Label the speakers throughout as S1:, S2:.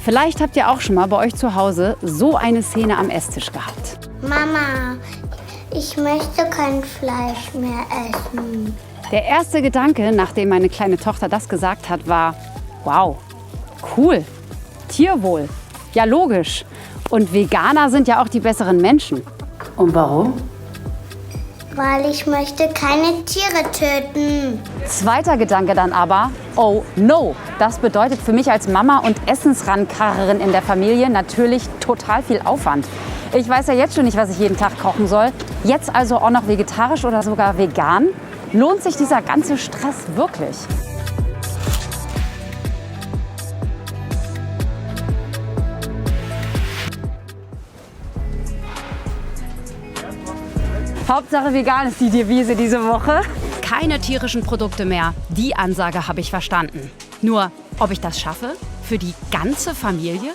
S1: Vielleicht habt ihr auch schon mal bei euch zu Hause so eine Szene am Esstisch gehabt.
S2: Mama, ich möchte kein Fleisch mehr essen.
S1: Der erste Gedanke, nachdem meine kleine Tochter das gesagt hat, war: Wow, cool, Tierwohl. Ja, logisch. Und Veganer sind ja auch die besseren Menschen. Und warum?
S2: Weil ich möchte keine Tiere töten.
S1: Zweiter Gedanke dann aber: Oh no, das bedeutet für mich als Mama und Essensrankarrerin in der Familie natürlich total viel Aufwand. Ich weiß ja jetzt schon nicht, was ich jeden Tag kochen soll. Jetzt also auch noch vegetarisch oder sogar vegan? Lohnt sich dieser ganze Stress wirklich? Hauptsache vegan ist die Devise diese Woche. Keine tierischen Produkte mehr. Die Ansage habe ich verstanden. Nur, ob ich das schaffe? Für die ganze Familie?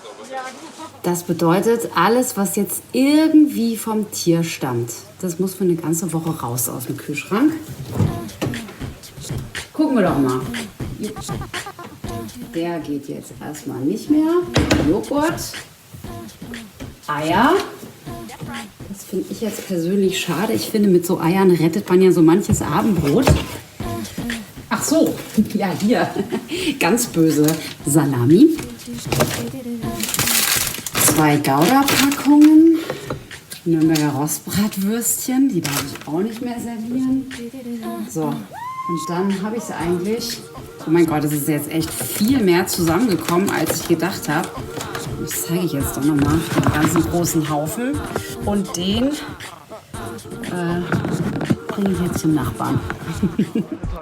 S1: Das bedeutet, alles, was jetzt irgendwie vom Tier stammt, das muss für eine ganze Woche raus aus dem Kühlschrank. Gucken wir doch mal. Der geht jetzt erstmal nicht mehr. Joghurt, Eier. Das finde ich jetzt persönlich schade. Ich finde, mit so Eiern rettet man ja so manches Abendbrot. Ach so, ja hier, ganz böse Salami. 2 Gouda-Packungen, Nürnberger Rostbratwürstchen, die darf ich auch nicht mehr servieren. So, und dann habe ich es eigentlich. Oh mein Gott, es ist jetzt echt viel mehr zusammengekommen, als ich gedacht habe. Das zeige ich jetzt doch nochmal, den ganzen großen Haufen. Und den bringe ich jetzt zum Nachbarn.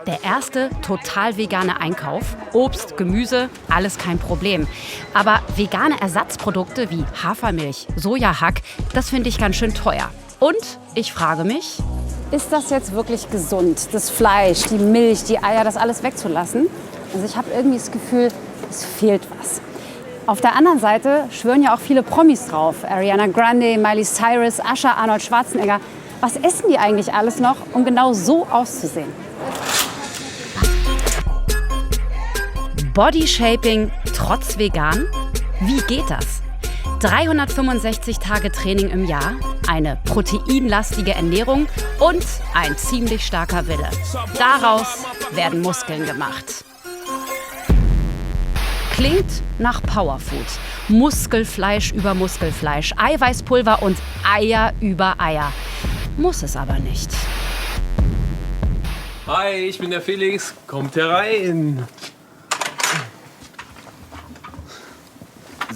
S1: Der erste total vegane Einkauf. Obst, Gemüse, alles kein Problem. Aber vegane Ersatzprodukte wie Hafermilch, Sojahack, das finde ich ganz schön teuer. Und ich frage mich, ist das jetzt wirklich gesund, das Fleisch, die Milch, die Eier, das alles wegzulassen? Also ich habe irgendwie das Gefühl, es fehlt was. Auf der anderen Seite schwören ja auch viele Promis drauf. Ariana Grande, Miley Cyrus, Usher, Arnold Schwarzenegger. Was essen die eigentlich alles noch, um genau so auszusehen? Bodyshaping trotz vegan? Wie geht das? 365 Tage Training im Jahr, eine proteinlastige Ernährung und ein ziemlich starker Wille. Daraus werden Muskeln gemacht. Klingt nach Powerfood. Muskelfleisch über Muskelfleisch, Eiweißpulver und Eier über Eier. Muss es aber nicht.
S3: Hi, ich bin der Felix. Kommt herein.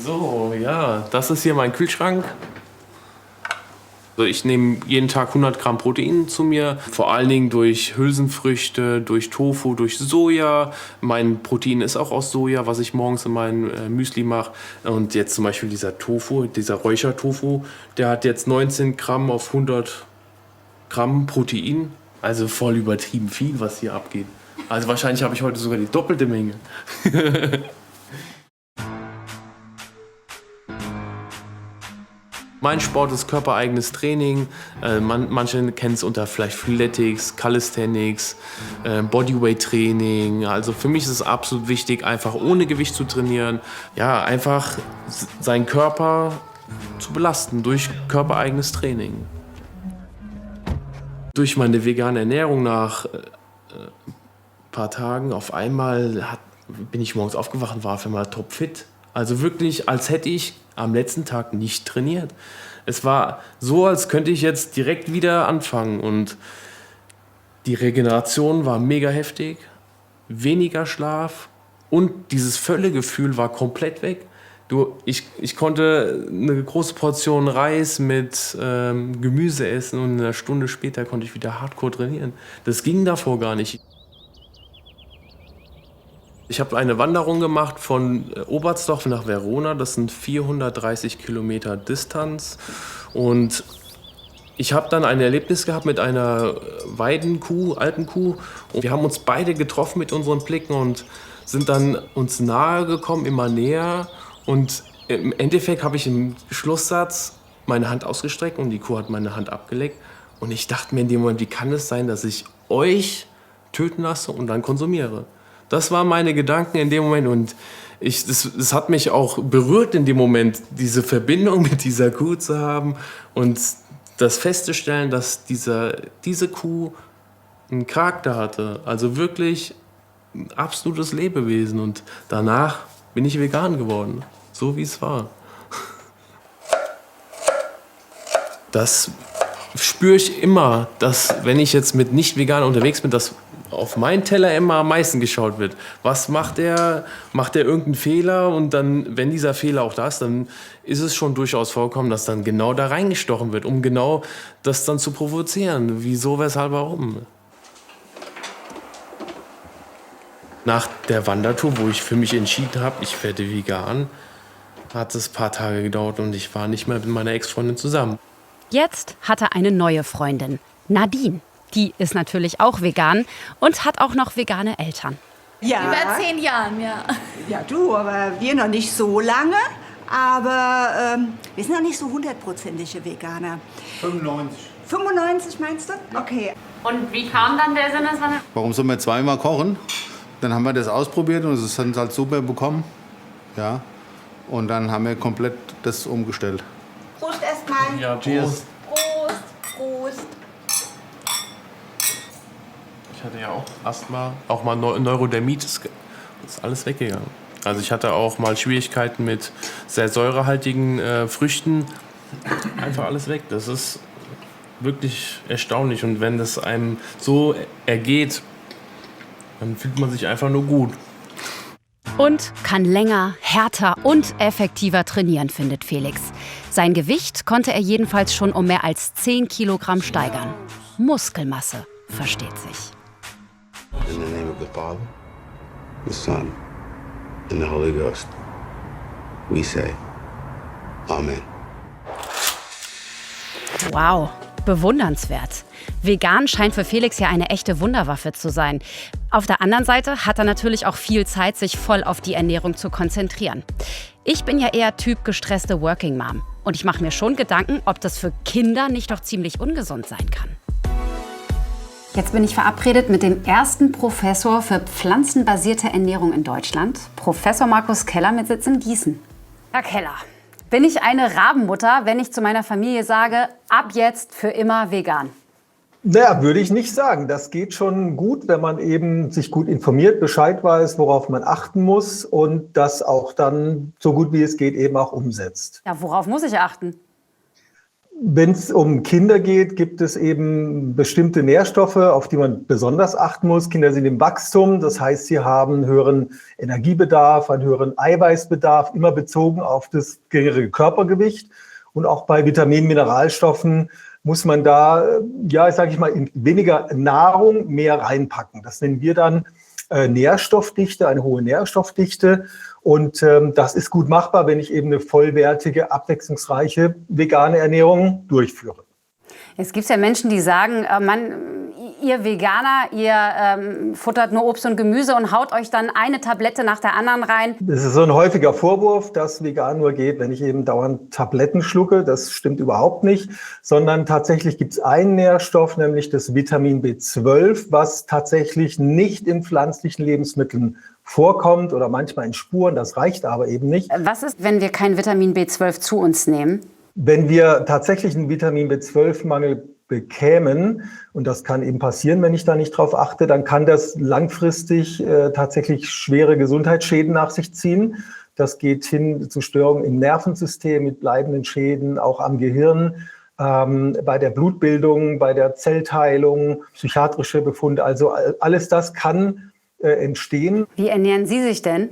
S3: So, ja, das ist hier mein Kühlschrank. Also ich nehme jeden Tag 100 Gramm Protein zu mir, vor allen Dingen durch Hülsenfrüchte, durch Tofu, durch Soja. Mein Protein ist auch aus Soja, was ich morgens in mein Müsli mache. Und jetzt zum Beispiel dieser Tofu, dieser Räuchertofu, der hat jetzt 19 Gramm auf 100 Gramm Protein. Also voll übertrieben viel, was hier abgeht. Also wahrscheinlich habe ich heute sogar die doppelte Menge. Mein Sport ist körpereigenes Training. Manche kennen es unter vielleicht Freeletics, Calisthenics, Bodyweight-Training. Also für mich ist es absolut wichtig, einfach ohne Gewicht zu trainieren. Ja, einfach seinen Körper zu belasten durch körpereigenes Training. Durch meine vegane Ernährung nach ein paar Tagen auf einmal bin ich morgens aufgewacht und war auf einmal topfit. Also wirklich, als hätte ich am letzten Tag nicht trainiert. Es war so, als könnte ich jetzt direkt wieder anfangen. Und die Regeneration war mega heftig, weniger Schlaf und dieses Völlegefühl war komplett weg. Ich konnte eine große Portion Reis mit Gemüse essen und eine Stunde später konnte ich wieder hardcore trainieren. Das ging davor gar nicht. Ich habe eine Wanderung gemacht von Oberstdorf nach Verona. Das sind 430 Kilometer Distanz. Und ich habe dann ein Erlebnis gehabt mit einer Weidenkuh, Alpenkuh. Und wir haben uns beide getroffen mit unseren Blicken und sind dann uns nahe gekommen, immer näher. Und im Endeffekt habe ich im Schlusssatz meine Hand ausgestreckt und die Kuh hat meine Hand abgeleckt. Und ich dachte mir in dem Moment, wie kann es sein, dass ich euch töten lasse und dann konsumiere? Das waren meine Gedanken in dem Moment und Das hat mich auch berührt in dem Moment, diese Verbindung mit dieser Kuh zu haben und das festzustellen, dass diese Kuh einen Charakter hatte. Also wirklich ein absolutes Lebewesen. Und danach bin ich vegan geworden, so wie es war. Das spüre ich immer, dass wenn ich jetzt mit Nicht-Veganern unterwegs bin, dass auf meinen Teller immer am meisten geschaut wird. Was macht er? Macht er irgendeinen Fehler? Und dann, wenn dieser Fehler auch da ist, dann ist es schon durchaus vorkommen, dass dann genau da reingestochen wird, um genau das dann zu provozieren. Wieso, weshalb, warum? Nach der Wandertour, wo ich für mich entschieden habe, ich werde vegan, hat es ein paar Tage gedauert und ich war nicht mehr mit meiner Ex-Freundin zusammen.
S1: Jetzt hat er eine neue Freundin, Nadine. Die ist natürlich auch vegan und hat auch noch vegane Eltern.
S4: Ja.
S5: Über 10 Jahren, ja.
S4: Ja, du, aber wir noch nicht so lange. Aber wir sind noch nicht so 100%ige Veganer.
S6: 95.
S4: 95 meinst du? Okay.
S5: Und wie kam dann der Sinneswandel?
S6: Warum soll man zweimal kochen? Dann haben wir das ausprobiert und es hat halt super bekommen. Ja. Und dann haben wir komplett das umgestellt.
S4: Prost erstmal.
S3: Ja,
S6: Cheers.
S4: Prost, Prost.
S3: Ich hatte ja auch Asthma, auch mal Neurodermitis. Das ist alles weggegangen. Also ich hatte auch mal Schwierigkeiten mit sehr säurehaltigen Früchten. Einfach alles weg. Das ist wirklich erstaunlich. Und wenn das einem so ergeht, dann fühlt man sich einfach nur gut.
S1: Und kann länger, härter und effektiver trainieren, findet Felix. Sein Gewicht konnte er jedenfalls schon um mehr als 10 Kilogramm steigern. Muskelmasse, versteht sich.
S7: In the name of the Father, the Son, and the Holy Ghost, we say, Amen.
S1: Wow, bewundernswert. Vegan scheint für Felix ja eine echte Wunderwaffe zu sein. Auf der anderen Seite hat er natürlich auch viel Zeit, sich voll auf die Ernährung zu konzentrieren. Ich bin ja eher Typ gestresste Working Mom. Und ich mache mir schon Gedanken, ob das für Kinder nicht doch ziemlich ungesund sein kann. Jetzt bin ich verabredet mit dem ersten Professor für pflanzenbasierte Ernährung in Deutschland, Professor Markus Keller mit Sitz in Gießen. Herr Keller, bin ich eine Rabenmutter, wenn ich zu meiner Familie sage, ab jetzt für immer vegan?
S8: Naja, würde ich nicht sagen. Das geht schon gut, wenn man eben sich gut informiert, Bescheid weiß, worauf man achten muss und das auch dann so gut wie es geht eben auch umsetzt.
S1: Ja, worauf muss ich achten?
S8: Wenn es um Kinder geht, gibt es eben bestimmte Nährstoffe, auf die man besonders achten muss. Kinder sind im Wachstum, das heißt, sie haben einen höheren Energiebedarf, einen höheren Eiweißbedarf, immer bezogen auf das geringere Körpergewicht. Und auch bei Vitaminen, Mineralstoffen muss man da, ja, sage ich mal, in weniger Nahrung mehr reinpacken. Das nennen wir dann Nährstoffdichte, eine hohe Nährstoffdichte. Und das ist gut machbar, wenn ich eben eine vollwertige, abwechslungsreiche vegane Ernährung durchführe.
S1: Es gibt ja Menschen, die sagen, ihr Veganer, ihr futtert nur Obst und Gemüse und haut euch dann eine Tablette nach der anderen rein.
S8: Das ist so ein häufiger Vorwurf, dass vegan nur geht, wenn ich eben dauernd Tabletten schlucke. Das stimmt überhaupt nicht, sondern tatsächlich gibt es einen Nährstoff, nämlich das Vitamin B12, was tatsächlich nicht in pflanzlichen Lebensmitteln vorkommt oder manchmal in Spuren. Das reicht aber eben nicht.
S1: Was ist, wenn wir kein Vitamin B12 zu uns nehmen?
S8: Wenn wir tatsächlich einen Vitamin B12-Mangel bekämen, und das kann eben passieren, wenn ich da nicht drauf achte, dann kann das langfristig tatsächlich schwere Gesundheitsschäden nach sich ziehen. Das geht hin zu Störungen im Nervensystem mit bleibenden Schäden, auch am Gehirn, bei der Blutbildung, bei der Zellteilung, psychiatrische Befunde. Also alles das kann entstehen.
S1: Wie ernähren Sie sich denn?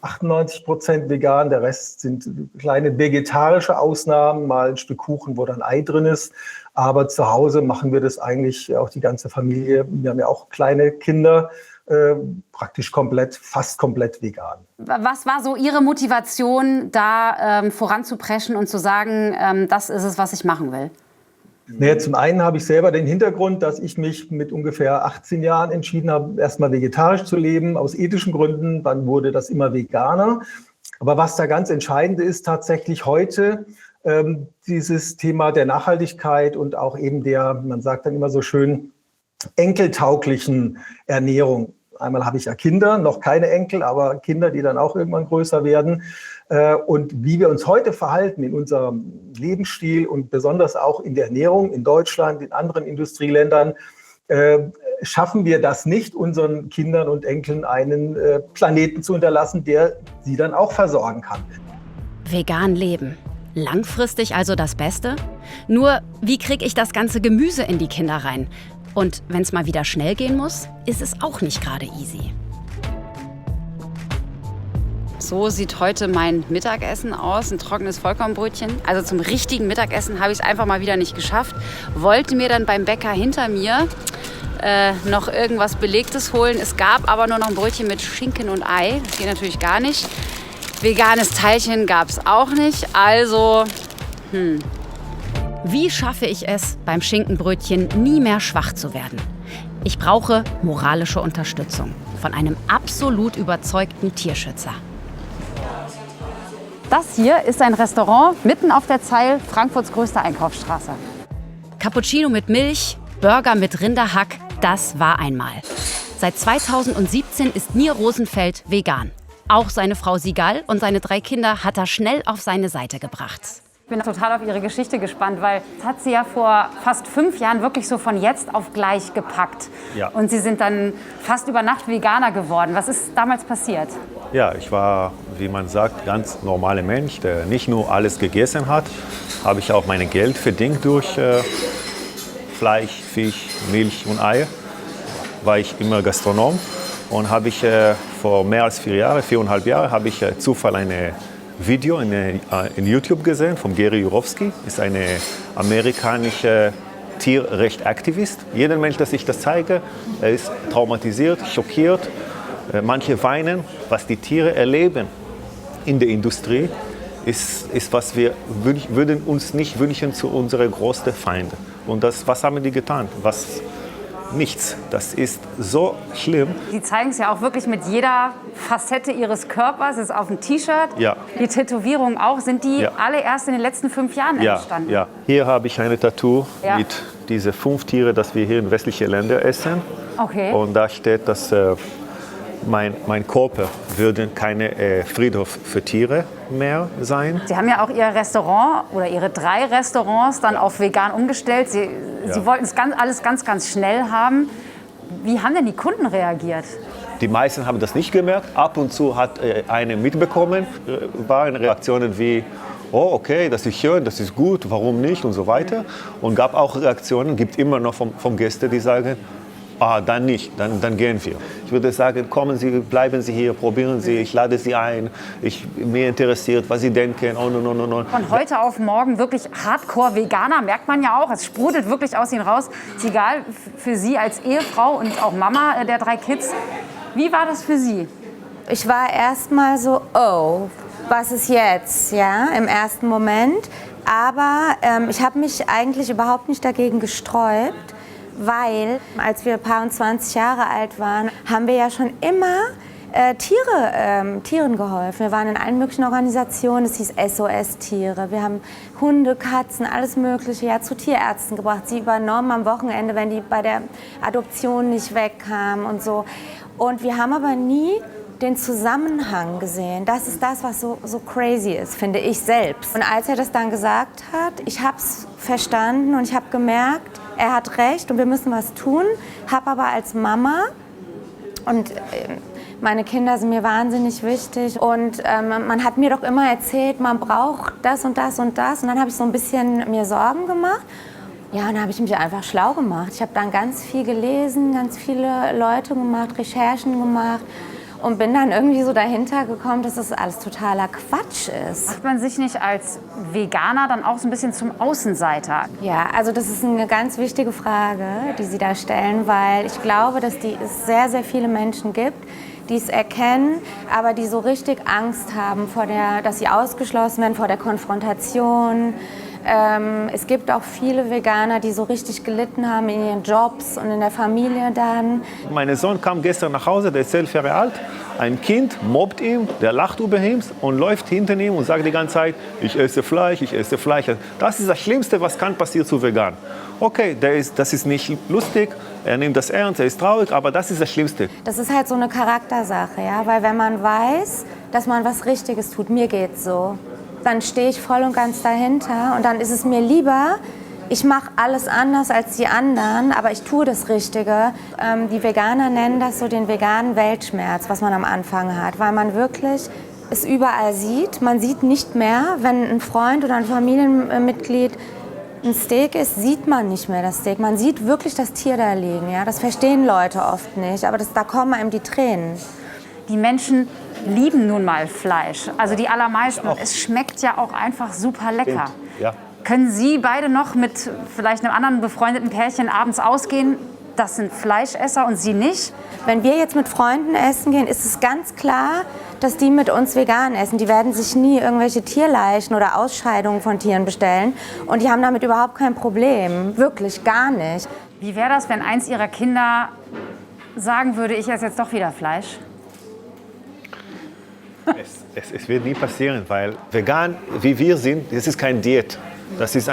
S8: 98% vegan, der Rest sind kleine vegetarische Ausnahmen, mal ein Stück Kuchen, wo dann Ei drin ist. Aber zu Hause machen wir das eigentlich, auch die ganze Familie. Wir haben ja auch kleine Kinder, praktisch komplett, fast komplett vegan.
S1: Was war so Ihre Motivation, da voranzupreschen und zu sagen, das ist es, was ich machen will?
S8: Naja, zum einen habe ich selber den Hintergrund, dass ich mich mit ungefähr 18 Jahren entschieden habe, erstmal vegetarisch zu leben, aus ethischen Gründen. Dann wurde das immer veganer. Aber was da ganz entscheidend ist, tatsächlich heute dieses Thema der Nachhaltigkeit und auch eben der, man sagt dann immer so schön, enkeltauglichen Ernährung. Einmal habe ich ja Kinder, noch keine Enkel, aber Kinder, die dann auch irgendwann größer werden. Und wie wir uns heute verhalten in unserem Lebensstil und besonders auch in der Ernährung in Deutschland, in anderen Industrieländern, schaffen wir das nicht, unseren Kindern und Enkeln einen Planeten zu hinterlassen, der sie dann auch versorgen kann.
S1: Vegan leben. Langfristig also das Beste? Nur, wie kriege ich das ganze Gemüse in die Kinder rein? Und wenn es mal wieder schnell gehen muss, ist es auch nicht gerade easy. So sieht heute mein Mittagessen aus, ein trockenes Vollkornbrötchen. Also zum richtigen Mittagessen habe ich es einfach mal wieder nicht geschafft. Wollte mir dann beim Bäcker hinter mir noch irgendwas Belegtes holen. Es gab aber nur noch ein Brötchen mit Schinken und Ei. Das geht natürlich gar nicht. Veganes Teilchen gab es auch nicht. Also, Wie schaffe ich es, beim Schinkenbrötchen nie mehr schwach zu werden? Ich brauche moralische Unterstützung von einem absolut überzeugten Tierschützer. Das hier ist ein Restaurant mitten auf der Zeil, Frankfurts größte Einkaufsstraße. Cappuccino mit Milch, Burger mit Rinderhack, das war einmal. Seit 2017 ist Nir Rosenfeld vegan. Auch seine Frau Sigal und seine 3 Kinder hat er schnell auf seine Seite gebracht. Ich bin total auf ihre Geschichte gespannt, weil das hat sie ja vor fast 5 Jahren wirklich so von jetzt auf gleich gepackt.
S9: Ja.
S1: Und sie sind dann fast über Nacht Veganer geworden. Was ist damals passiert?
S9: Ja, ich war, wie man sagt, ganz normaler Mensch, der nicht nur alles gegessen hat. Habe ich auch mein Geld verdient durch Fleisch, Fisch, Milch und Eier. War ich immer Gastronom und habe ich vor mehr als 4,5 Jahre, habe ich Zufall ein Video in YouTube gesehen von Gary Yourofsky. Ist ein amerikanischer Tierrechtsaktivist. Jeder Mensch, das ich das zeige, er ist traumatisiert, schockiert. Manche weinen, was die Tiere erleben in der Industrie, ist was wir würden uns nicht wünschen zu unseren größten Feinden. Und was haben die getan? Nichts. Das ist so schlimm.
S1: Sie zeigen es ja auch wirklich mit jeder Facette ihres Körpers. Es ist auf dem T-Shirt.
S9: Ja.
S1: Die Tätowierungen auch. Sind die alle erst in den letzten 5 Jahren entstanden?
S9: Ja. Hier habe ich eine Tattoo
S1: Ja.
S9: mit diesen 5 Tieren, die wir hier in westlichen Ländern essen.
S1: Okay.
S9: Und da steht, dass mein Körper würde keine Friedhof für Tiere mehr sein.
S1: Sie haben ja auch Ihr Restaurant oder Ihre 3 Restaurants dann auf vegan umgestellt. Sie wollten es alles ganz, ganz schnell haben. Wie haben denn die Kunden reagiert?
S9: Die meisten haben das nicht gemerkt. Ab und zu hat eine mitbekommen, waren Reaktionen wie, oh okay, das ist schön, das ist gut, warum nicht und so weiter. Und gab auch Reaktionen, gibt immer noch vom Gäste, die sagen, dann nicht, dann gehen wir. Ich würde sagen, kommen Sie, bleiben Sie hier, probieren Sie, ich lade Sie ein. Mir interessiert, was Sie denken. Oh, no.
S1: Von heute auf morgen wirklich Hardcore-Veganer, merkt man ja auch. Es sprudelt wirklich aus Ihnen raus. Ist egal für Sie als Ehefrau und auch Mama der 3 Kids. Wie war das für Sie?
S10: Ich war erst mal so, oh, was ist jetzt, ja, im ersten Moment. Aber ich habe mich eigentlich überhaupt nicht dagegen gesträubt. Weil, als wir ein paar und 20 Jahre alt waren, haben wir ja schon immer Tieren geholfen. Wir waren in allen möglichen Organisationen, es hieß SOS-Tiere. Wir haben Hunde, Katzen, alles Mögliche zu Tierärzten gebracht. Sie übernommen am Wochenende, wenn die bei der Adoption nicht wegkamen und so. Und wir haben aber nie den Zusammenhang gesehen. Das ist das, was so crazy ist, finde ich selbst. Und als er das dann gesagt hat, ich habe es verstanden und ich habe gemerkt, er hat recht und wir müssen was tun. Habe aber als Mama und meine Kinder sind mir wahnsinnig wichtig und man hat mir doch immer erzählt, man braucht das und das und das. Und dann habe ich so ein bisschen mir Sorgen gemacht. Ja, und dann habe ich mich einfach schlau gemacht. Ich habe dann ganz viel gelesen, ganz viele Leute gemacht, Recherchen gemacht. Und bin dann irgendwie so dahinter gekommen, dass das alles totaler Quatsch ist.
S1: Macht man sich nicht als Veganer dann auch so ein bisschen zum Außenseiter?
S10: Ja, also das ist eine ganz wichtige Frage, die Sie da stellen, weil ich glaube, dass es sehr, sehr viele Menschen gibt, die es erkennen, aber die so richtig Angst haben, dass sie ausgeschlossen werden vor der Konfrontation. Es gibt auch viele Veganer, die so richtig gelitten haben in ihren Jobs und in der Familie dann.
S9: Mein Sohn kam gestern nach Hause, der ist 11 Jahre alt, Ein Kind mobbt ihn, der lacht über ihn und läuft hinter ihm und sagt die ganze Zeit, ich esse Fleisch, ich esse Fleisch. Das ist das Schlimmste, was kann passieren zu vegan. Okay, das ist nicht lustig, er nimmt das ernst, er ist traurig, aber das ist das Schlimmste.
S10: Das ist halt so eine Charaktersache, ja, weil wenn man weiß, dass man was Richtiges tut, mir geht's so, dann stehe ich voll und ganz dahinter und dann ist es mir lieber, ich mache alles anders als die anderen, aber ich tue das Richtige. Die Veganer nennen das so den veganen Weltschmerz, was man am Anfang hat, weil man wirklich es überall sieht. Man sieht nicht mehr, wenn ein Freund oder ein Familienmitglied ein Steak isst, sieht man nicht mehr das Steak. Man sieht wirklich das Tier da liegen. Ja? Das verstehen Leute oft nicht, aber da kommen einem die Tränen.
S5: Die Menschen lieben nun mal Fleisch. Also die allermeisten. Es schmeckt ja auch einfach super lecker.
S9: Ja.
S5: Können Sie beide noch mit vielleicht einem anderen befreundeten Pärchen abends ausgehen? Das sind Fleischesser und Sie nicht?
S10: Wenn wir jetzt mit Freunden essen gehen, ist es ganz klar, dass die mit uns vegan essen. Die werden sich nie irgendwelche Tierleichen oder Ausscheidungen von Tieren bestellen. Und die haben damit überhaupt kein Problem. Wirklich gar nicht.
S5: Wie wäre das, wenn eins Ihrer Kinder sagen würde, ich esse jetzt doch wieder Fleisch?
S9: Es wird nie passieren, weil vegan, wie wir sind, das ist keine Diät. Das ist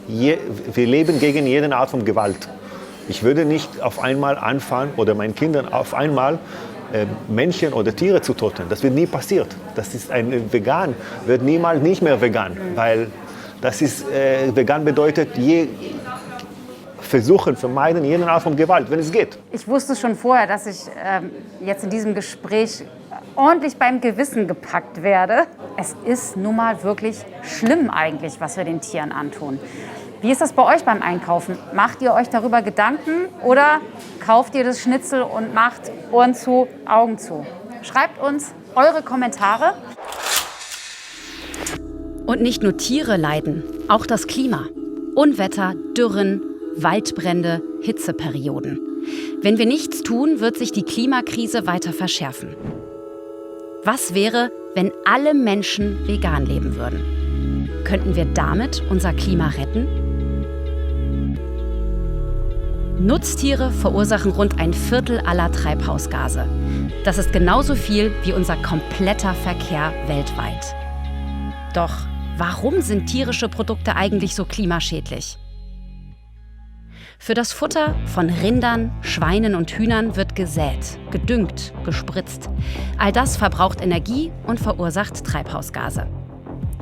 S9: wir leben gegen jede Art von Gewalt. Ich würde nicht auf einmal anfangen oder meinen Kindern auf einmal Menschen oder Tiere zu töten. Das wird nie passiert. Das ist ein Vegan wird niemals nicht mehr vegan, weil das ist vegan bedeutet vermeiden jede Art von Gewalt, wenn es geht.
S5: Ich wusste schon vorher, dass ich jetzt in diesem Gespräch ordentlich beim Gewissen gepackt werde. Es ist nun mal wirklich schlimm eigentlich, was wir den Tieren antun. Wie ist das bei euch beim Einkaufen? Macht ihr euch darüber Gedanken oder kauft ihr das Schnitzel und macht Ohren zu, Augen zu? Schreibt uns eure Kommentare.
S1: Und nicht nur Tiere leiden, auch das Klima. Unwetter, Dürren, Waldbrände, Hitzeperioden. Wenn wir nichts tun, wird sich die Klimakrise weiter verschärfen. Was wäre, wenn alle Menschen vegan leben würden? Könnten wir damit unser Klima retten? Nutztiere verursachen rund 1/4 aller Treibhausgase. Das ist genauso viel wie unser kompletter Verkehr weltweit. Doch warum sind tierische Produkte eigentlich so klimaschädlich? Für das Futter von Rindern, Schweinen und Hühnern wird gesät, gedüngt, gespritzt. All das verbraucht Energie und verursacht Treibhausgase.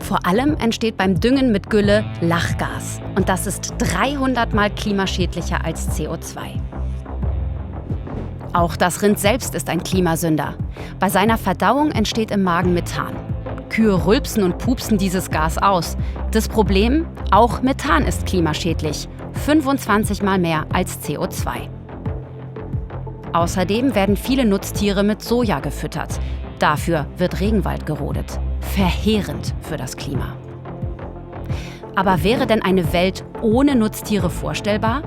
S1: Vor allem entsteht beim Düngen mit Gülle Lachgas. Und das ist 300 Mal klimaschädlicher als CO2. Auch das Rind selbst ist ein Klimasünder. Bei seiner Verdauung entsteht im Magen Methan. Kühe rülpsen und pupsen dieses Gas aus. Das Problem? Auch Methan ist klimaschädlich. 25 Mal mehr als CO2. Außerdem werden viele Nutztiere mit Soja gefüttert. Dafür wird Regenwald gerodet. Verheerend für das Klima. Aber wäre denn eine Welt ohne Nutztiere vorstellbar?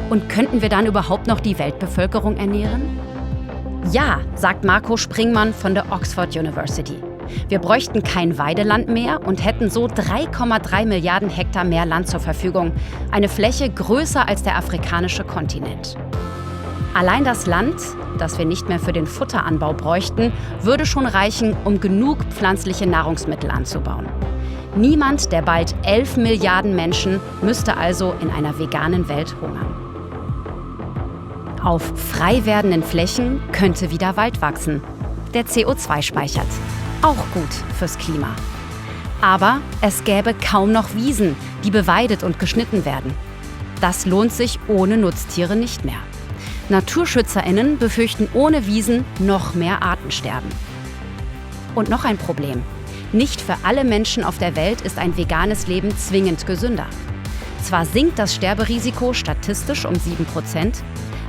S1: Und könnten wir dann überhaupt noch die Weltbevölkerung ernähren? Ja, sagt Marco Springmann von der Oxford University. Wir bräuchten kein Weideland mehr und hätten so 3,3 Milliarden Hektar mehr Land zur Verfügung. Eine Fläche größer als der afrikanische Kontinent. Allein das Land, das wir nicht mehr für den Futteranbau bräuchten, würde schon reichen, um genug pflanzliche Nahrungsmittel anzubauen. Niemand der bald 11 Milliarden Menschen müsste also in einer veganen Welt hungern. Auf frei werdenden Flächen könnte wieder Wald wachsen, der CO2 speichert. Auch gut fürs Klima. Aber es gäbe kaum noch Wiesen, die beweidet und geschnitten werden. Das lohnt sich ohne Nutztiere nicht mehr. NaturschützerInnen befürchten ohne Wiesen noch mehr Artensterben. Und noch ein Problem. Nicht für alle Menschen auf der Welt ist ein veganes Leben zwingend gesünder. Zwar sinkt das Sterberisiko statistisch um 7%,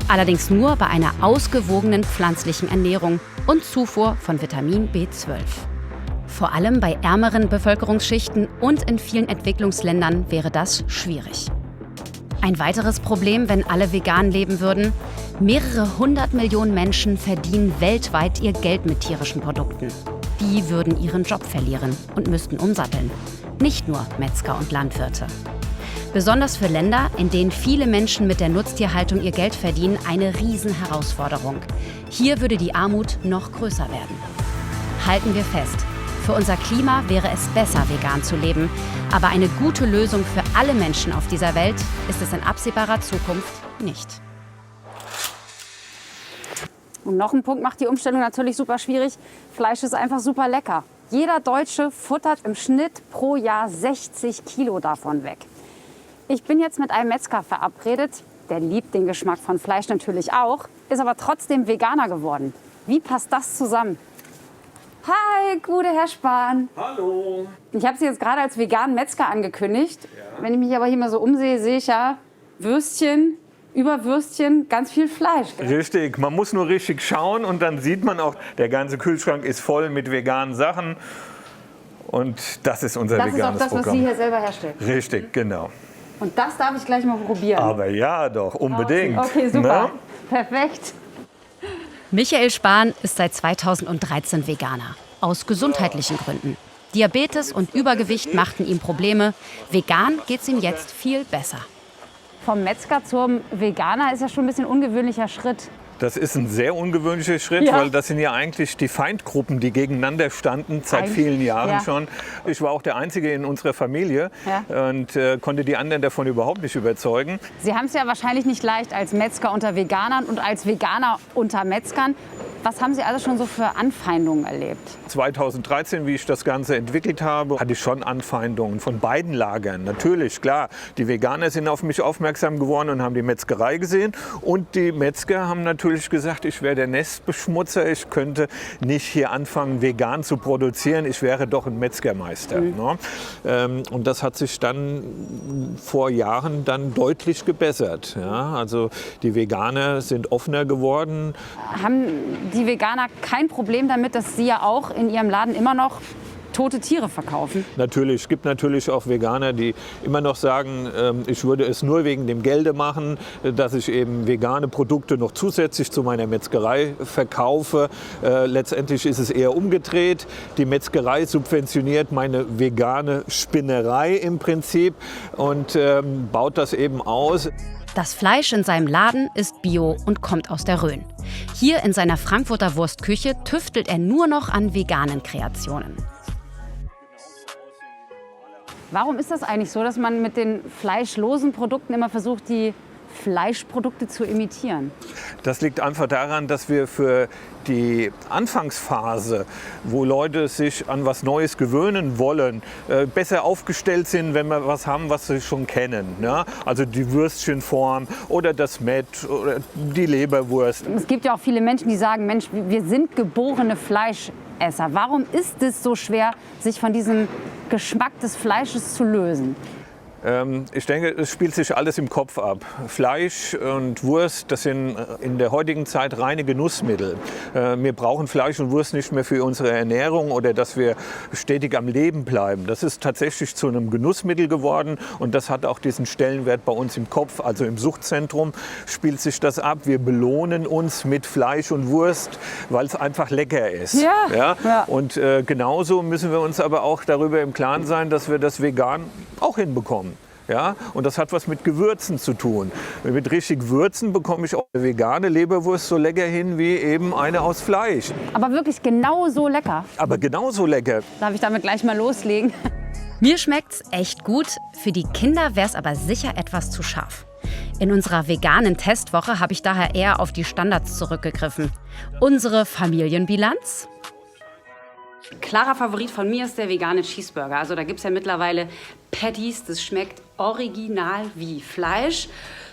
S1: allerdings nur bei einer ausgewogenen pflanzlichen Ernährung und Zufuhr von Vitamin B12. Vor allem bei ärmeren Bevölkerungsschichten und in vielen Entwicklungsländern wäre das schwierig. Ein weiteres Problem, wenn alle vegan leben würden: mehrere 100 Millionen Menschen verdienen weltweit ihr Geld mit tierischen Produkten. Die würden ihren Job verlieren und müssten umsatteln. Nicht nur Metzger und Landwirte. Besonders für Länder, in denen viele Menschen mit der Nutztierhaltung ihr Geld verdienen, eine Riesenherausforderung. Hier würde die Armut noch größer werden. Halten wir fest, für unser Klima wäre es besser, vegan zu leben. Aber eine gute Lösung für alle Menschen auf dieser Welt ist es in absehbarer Zukunft nicht.
S5: Und noch ein Punkt macht die Umstellung natürlich super schwierig. Fleisch ist einfach super lecker. Jeder Deutsche futtert im Schnitt pro Jahr 60 Kilo davon weg. Ich bin jetzt mit einem Metzger verabredet. Der liebt den Geschmack von Fleisch natürlich auch, ist aber trotzdem Veganer geworden. Wie passt das zusammen? Hi, gute Herr Spahn.
S11: Hallo.
S5: Ich habe Sie jetzt gerade als veganen Metzger angekündigt. Ja. Wenn ich mich aber hier mal so umsehe, sehe ich ja Würstchen, über Würstchen ganz viel Fleisch.
S11: Richtig, man muss nur richtig schauen und dann sieht man auch, der ganze Kühlschrank ist voll mit veganen Sachen. Und das ist unser veganes Programm.
S5: Das ist auch das, was Sie hier selber herstellen.
S11: Richtig, genau.
S5: Und das darf ich gleich mal probieren.
S11: Aber ja, doch, unbedingt.
S5: Okay, super. Na? Perfekt.
S1: Michael Spahn ist seit 2013 Veganer. Aus gesundheitlichen Gründen. Diabetes und Übergewicht machten ihm Probleme. Vegan geht's ihm jetzt viel besser.
S5: Vom Metzger zum Veganer ist ja schon ein bisschen ein ungewöhnlicher Schritt.
S11: Das ist ein sehr ungewöhnlicher Schritt, weil das sind ja eigentlich die Feindgruppen, die gegeneinander standen seit vielen Jahren schon. Ich war auch der Einzige in unserer Familie und konnte die anderen davon überhaupt nicht überzeugen.
S5: Sie haben es ja wahrscheinlich nicht leicht als Metzger unter Veganern und als Veganer unter Metzgern. Was haben Sie also schon so für Anfeindungen erlebt?
S11: 2013, wie ich das Ganze entwickelt habe, hatte ich schon Anfeindungen von beiden Lagern. Natürlich, klar. Die Veganer sind auf mich aufmerksam geworden und haben die Metzgerei gesehen. Und die Metzger haben natürlich gesagt, ich wäre der Nestbeschmutzer. Ich könnte nicht hier anfangen, vegan zu produzieren. Ich wäre doch ein Metzgermeister. Ne? Und das hat sich dann vor Jahren dann deutlich gebessert. Ja? Also die Veganer sind offener geworden.
S5: Haben die Veganer kein Problem damit, dass Sie ja auch in Ihrem Laden immer noch tote Tiere verkaufen?
S11: Natürlich, es gibt natürlich auch Veganer, die immer noch sagen, ich würde es nur wegen dem Gelde machen, dass ich eben vegane Produkte noch zusätzlich zu meiner Metzgerei verkaufe. Letztendlich ist es eher umgedreht. Die Metzgerei subventioniert meine vegane Spinnerei im Prinzip und baut das eben aus.
S1: Das Fleisch in seinem Laden ist bio und kommt aus der Rhön. Hier in seiner Frankfurter Wurstküche tüftelt er nur noch an veganen Kreationen.
S5: Warum ist das eigentlich so, dass man mit den fleischlosen Produkten immer versucht, die Fleischprodukte zu imitieren?
S11: Das liegt einfach daran, dass wir für die Anfangsphase, wo Leute sich an was Neues gewöhnen wollen, besser aufgestellt sind, wenn wir was haben, was sie schon kennen. Ne? Also die Würstchenform oder das Mett oder die Leberwurst.
S5: Es gibt ja auch viele Menschen, die sagen, Mensch, wir sind geborene Fleischesser. Warum ist es so schwer, sich von diesem Geschmack des Fleisches zu lösen?
S11: Ich denke, es spielt sich alles im Kopf ab. Fleisch und Wurst, das sind in der heutigen Zeit reine Genussmittel. Wir brauchen Fleisch und Wurst nicht mehr für unsere Ernährung oder dass wir stetig am Leben bleiben. Das ist tatsächlich zu einem Genussmittel geworden und das hat auch diesen Stellenwert bei uns im Kopf. Also im Suchtzentrum spielt sich das ab. Wir belohnen uns mit Fleisch und Wurst, weil es einfach lecker ist. Ja? Und genauso müssen wir uns aber auch darüber im Klaren sein, dass wir das vegan auch hinbekommen. Ja, und das hat was mit Gewürzen zu tun. Mit richtig Würzen bekomme ich auch eine vegane Leberwurst so lecker hin wie eben eine aus Fleisch.
S5: Aber wirklich genauso lecker?
S11: Aber genauso lecker.
S5: Darf ich damit gleich mal loslegen?
S1: Mir schmeckt's echt gut. Für die Kinder wäre es aber sicher etwas zu scharf. In unserer veganen Testwoche habe ich daher eher auf die Standards zurückgegriffen. Unsere Familienbilanz?
S12: Klarer Favorit von mir ist der vegane Cheeseburger. Also da gibt es ja mittlerweile Patties, das schmeckt original wie Fleisch.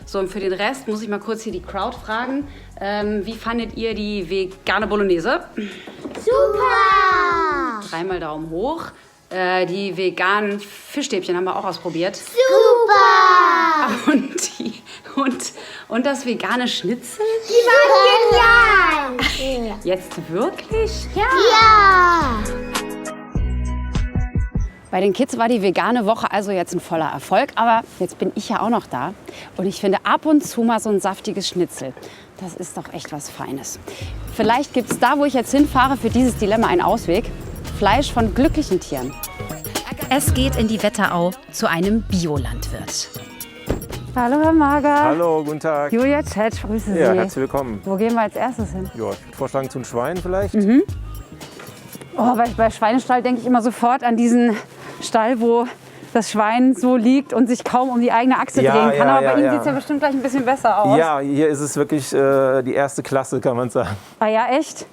S12: So, und für den Rest muss ich mal kurz hier die Crowd fragen. Wie fandet ihr die vegane Bolognese?
S2: Super!
S12: 3-mal Daumen hoch. Die veganen Fischstäbchen haben wir auch ausprobiert.
S2: Super!
S12: Und das vegane Schnitzel?
S2: Die waren genial!
S12: Jetzt wirklich?
S2: Ja!
S5: Bei den Kids war die vegane Woche also jetzt ein voller Erfolg. Aber jetzt bin ich ja auch noch da. Und ich finde ab und zu mal so ein saftiges Schnitzel. Das ist doch echt was Feines. Vielleicht gibt es da, wo ich jetzt hinfahre, für dieses Dilemma einen Ausweg. Fleisch von glücklichen Tieren.
S1: Es geht in die Wetterau zu einem Biolandwirt.
S5: Hallo, Herr Mager.
S13: Hallo, guten Tag.
S5: Julia Tschetsch, grüße Sie.
S13: Ja, herzlich willkommen.
S5: Wo gehen wir als erstes hin?
S13: Ja, ich würde vorschlagen zum Schwein vielleicht.
S5: Mhm. Oh, bei Schweinestall denke ich immer sofort an diesen Stall, wo das Schwein so liegt und sich kaum um die eigene Achse drehen kann. Aber bei Ihnen sieht es ja bestimmt gleich ein bisschen besser aus.
S13: Ja, hier ist es wirklich die erste Klasse, kann man sagen.
S5: Ah ja, echt?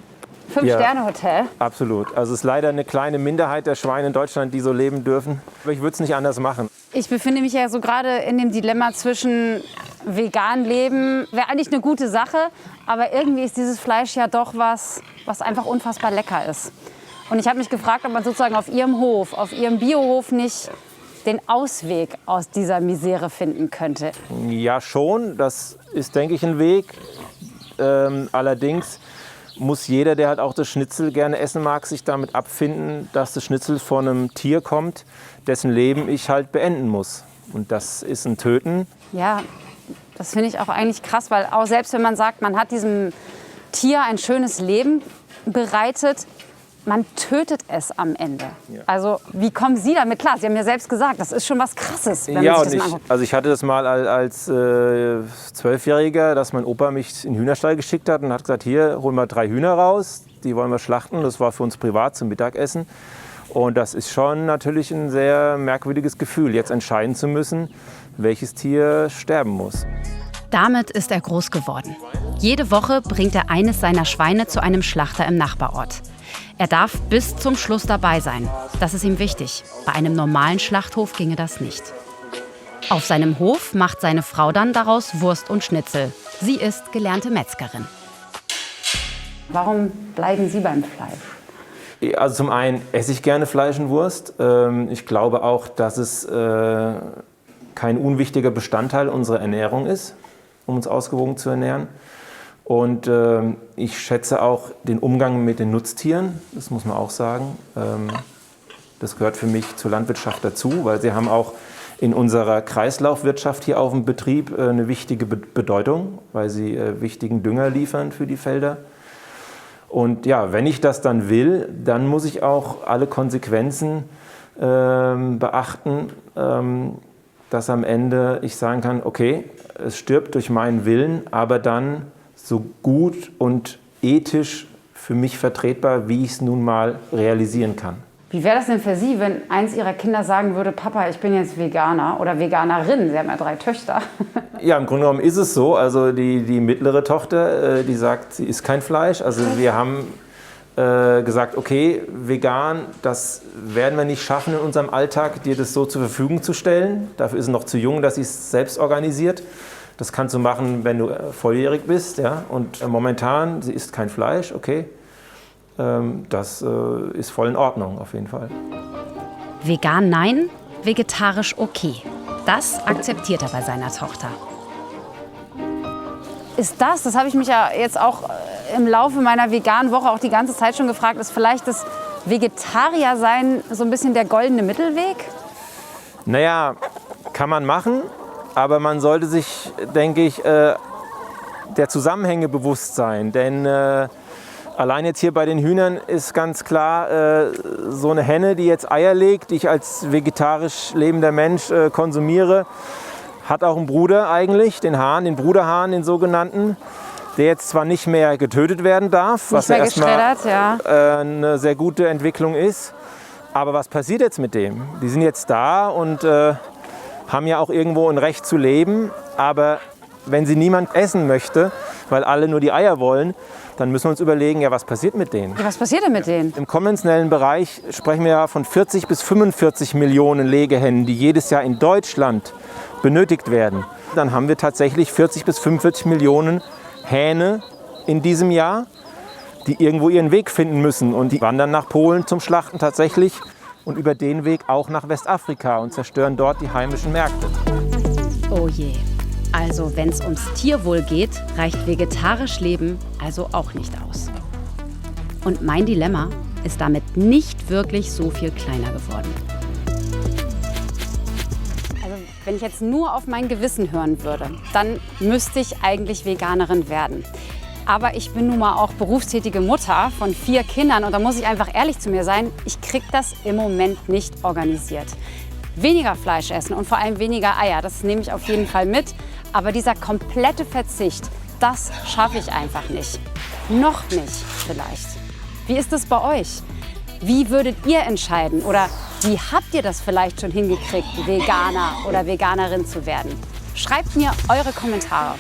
S5: 5-Sterne-Hotel?
S13: Absolut. Also es ist leider eine kleine Minderheit der Schweine in Deutschland, die so leben dürfen. Aber ich würde es nicht anders machen.
S5: Ich befinde mich ja so gerade in dem Dilemma zwischen vegan leben, wäre eigentlich eine gute Sache, aber irgendwie ist dieses Fleisch ja doch was einfach unfassbar lecker ist. Und ich habe mich gefragt, ob man sozusagen auf Ihrem Hof, auf Ihrem Biohof nicht den Ausweg aus dieser Misere finden könnte.
S13: Ja, schon. Das ist, denke ich, ein Weg. Allerdings muss jeder, der halt auch das Schnitzel gerne essen mag, sich damit abfinden, dass das Schnitzel von einem Tier kommt, dessen Leben ich halt beenden muss. Und das ist ein Töten.
S5: Ja, das finde ich auch eigentlich krass, weil auch selbst wenn man sagt, man hat diesem Tier ein schönes Leben bereitet, man tötet es am Ende. Ja. Also wie kommen Sie damit klar? Sie haben ja selbst gesagt, das ist schon was Krasses, wenn man sich das mal anguckt.
S13: Also ich hatte das mal als 12-Jähriger, dass mein Opa mich in den Hühnerstall geschickt hat und hat gesagt, hier, hol mal 3 Hühner raus, die wollen wir schlachten. Das war für uns privat zum Mittagessen. Und das ist schon natürlich ein sehr merkwürdiges Gefühl, jetzt entscheiden zu müssen, welches Tier sterben muss.
S1: Damit ist er groß geworden. Jede Woche bringt er eines seiner Schweine zu einem Schlachter im Nachbarort. Er darf bis zum Schluss dabei sein. Das ist ihm wichtig. Bei einem normalen Schlachthof ginge das nicht. Auf seinem Hof macht seine Frau dann daraus Wurst und Schnitzel. Sie ist gelernte Metzgerin.
S5: Warum bleiben Sie beim Fleisch?
S13: Also zum einen esse ich gerne Fleisch und Wurst. Ich glaube auch, dass es kein unwichtiger Bestandteil unserer Ernährung ist, um uns ausgewogen zu ernähren. Und ich schätze auch den Umgang mit den Nutztieren, das muss man auch sagen. Das gehört für mich zur Landwirtschaft dazu, weil sie haben auch in unserer Kreislaufwirtschaft hier auf dem Betrieb eine wichtige Bedeutung, weil sie wichtigen Dünger liefern für die Felder. Und ja, wenn ich das dann will, dann muss ich auch alle Konsequenzen beachten, dass am Ende ich sagen kann, okay, es stirbt durch meinen Willen, aber dann so gut und ethisch für mich vertretbar, wie ich es nun mal realisieren kann.
S5: Wie wäre das denn für Sie, wenn eins Ihrer Kinder sagen würde, Papa, ich bin jetzt Veganer oder Veganerin? Sie haben ja 3 Töchter.
S13: Ja, im Grunde genommen ist es so. Also die mittlere Tochter, die sagt, sie isst kein Fleisch. Also wir haben gesagt, okay, vegan, das werden wir nicht schaffen in unserem Alltag, dir das so zur Verfügung zu stellen. Dafür ist sie noch zu jung, dass sie es selbst organisiert. Das kannst du machen, wenn du volljährig bist. Ja? Und momentan, sie isst kein Fleisch, okay. Das ist voll in Ordnung, auf jeden Fall.
S1: Vegan nein, vegetarisch okay. Das akzeptiert er bei seiner Tochter.
S5: Ist das habe ich mich ja jetzt auch im Laufe meiner veganen Woche auch die ganze Zeit schon gefragt, ist vielleicht das Vegetarier-Sein so ein bisschen der goldene Mittelweg?
S13: Naja, kann man machen, aber man sollte sich, denke ich, der Zusammenhänge bewusst sein. Denn allein jetzt hier bei den Hühnern ist ganz klar, so eine Henne, die jetzt Eier legt, die ich als vegetarisch lebender Mensch konsumiere, hat auch einen Bruder eigentlich, den Hahn, den Bruderhahn, den sogenannten, der jetzt zwar nicht mehr getötet werden darf, was ja erstmal eine sehr gute Entwicklung ist. Aber was passiert jetzt mit dem? Die sind jetzt da und haben ja auch irgendwo ein Recht zu leben. Aber wenn sie niemand essen möchte, weil alle nur die Eier wollen, dann müssen wir uns überlegen, ja, was passiert mit denen?
S5: Ja, was passiert denn mit denen?
S13: Im konventionellen Bereich sprechen wir ja von 40 bis 45 Millionen Legehennen, die jedes Jahr in Deutschland benötigt werden. Dann haben wir tatsächlich 40 bis 45 Millionen Hähne in diesem Jahr, die irgendwo ihren Weg finden müssen. Und die wandern nach Polen zum Schlachten tatsächlich und über den Weg auch nach Westafrika und zerstören dort die heimischen Märkte.
S1: Oh je. Also wenn es ums Tierwohl geht, reicht vegetarisch Leben also auch nicht aus. Und mein Dilemma ist damit nicht wirklich so viel kleiner geworden.
S5: Also wenn ich jetzt nur auf mein Gewissen hören würde, dann müsste ich eigentlich Veganerin werden. Aber ich bin nun mal auch berufstätige Mutter von 4 Kindern und da muss ich einfach ehrlich zu mir sein, ich kriege das im Moment nicht organisiert. Weniger Fleisch essen und vor allem weniger Eier, das nehme ich auf jeden Fall mit. Aber dieser komplette Verzicht, das schaffe ich einfach nicht. Noch nicht vielleicht. Wie ist es bei euch? Wie würdet ihr entscheiden? Oder wie habt ihr das vielleicht schon hingekriegt, Veganer oder Veganerin zu werden? Schreibt mir eure Kommentare.